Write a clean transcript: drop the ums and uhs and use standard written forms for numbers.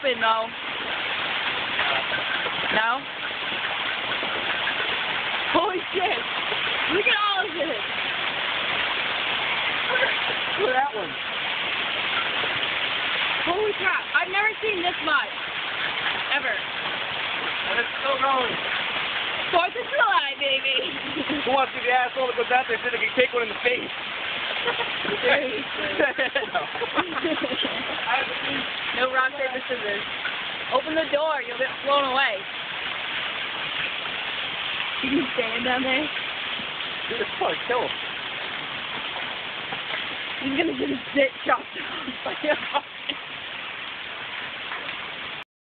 open, though. No? Holy shit! Look at all of this! Look at that one. Holy crap! I've never seen this much. Ever. And it's still going. 4th of July, baby! Who wants to be the asshole that goes out there so they can take one in the face? No rock, paper, scissors. Open the door, you'll get blown away. You can stand down there. Dude, it's probably kill him. He's gonna get his dick chopped off by a